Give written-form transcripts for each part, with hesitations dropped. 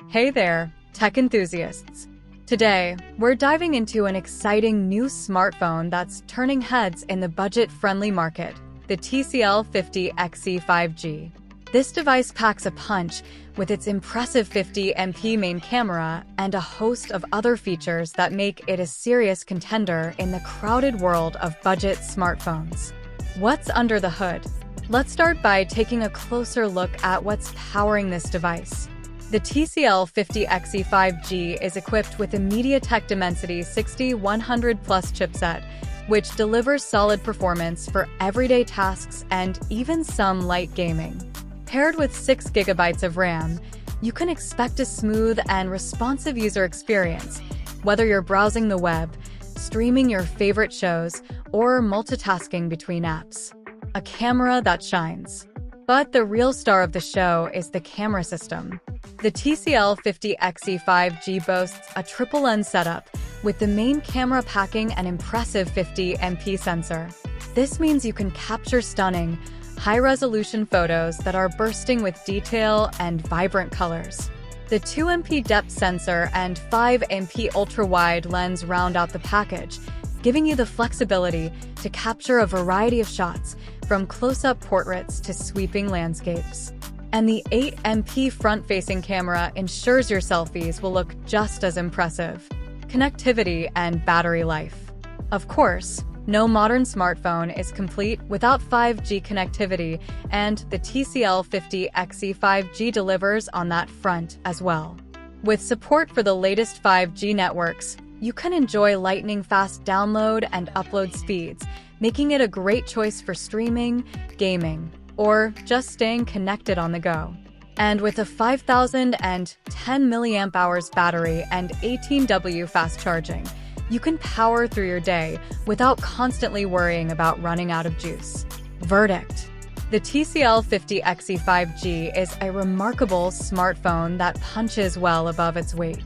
Hey there, tech enthusiasts. Today, we're diving into an exciting new smartphone that's turning heads in the budget-friendly market, the TCL 50XE 5G. This device packs a punch with its impressive 50MP main camera and a host of other features that make it a serious contender in the crowded world of budget smartphones. What's under the hood? Let's start by taking a closer look at what's powering this device. The TCL 50XE 5G is equipped with a MediaTek Dimensity 6100 Plus chipset, which delivers solid performance for everyday tasks and even some light gaming. Paired with 6 GB of RAM, you can expect a smooth and responsive user experience, whether you're browsing the web, streaming your favorite shows, or multitasking between apps. A camera that shines. But the real star of the show is the camera system. The TCL 50XE 5G boasts a triple lens setup, with the main camera packing an impressive 50MP sensor. This means you can capture stunning, high-resolution photos that are bursting with detail and vibrant colors. The 2MP depth sensor and 5MP ultra-wide lens round out the package, giving you the flexibility to capture a variety of shots, from close-up portraits to sweeping landscapes. And the 8MP front-facing camera ensures your selfies will look just as impressive. Connectivity and battery life. Of course, no modern smartphone is complete without 5G connectivity, and the TCL 50XE 5G delivers on that front as well. With support for the latest 5G networks, you can enjoy lightning-fast download and upload speeds, making it a great choice for streaming, gaming, or just staying connected on the go. And with a 5,010 mAh battery and 18W fast charging, you can power through your day without constantly worrying about running out of juice. Verdict: the TCL 50XE 5G is a remarkable smartphone that punches well above its weight.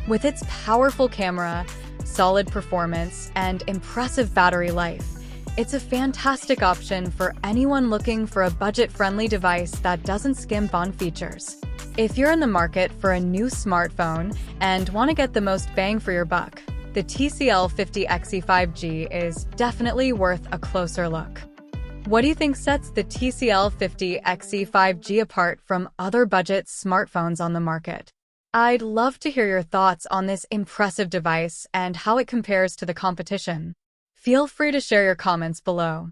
With its powerful camera, solid performance, and impressive battery life, it's a fantastic option for anyone looking for a budget-friendly device that doesn't skimp on features. If you're in the market for a new smartphone and want to get the most bang for your buck, the TCL 50XE 5G is definitely worth a closer look. What do you think sets the TCL 50XE 5G apart from other budget smartphones on the market? I'd love to hear your thoughts on this impressive device and how it compares to the competition. Feel free to share your comments below.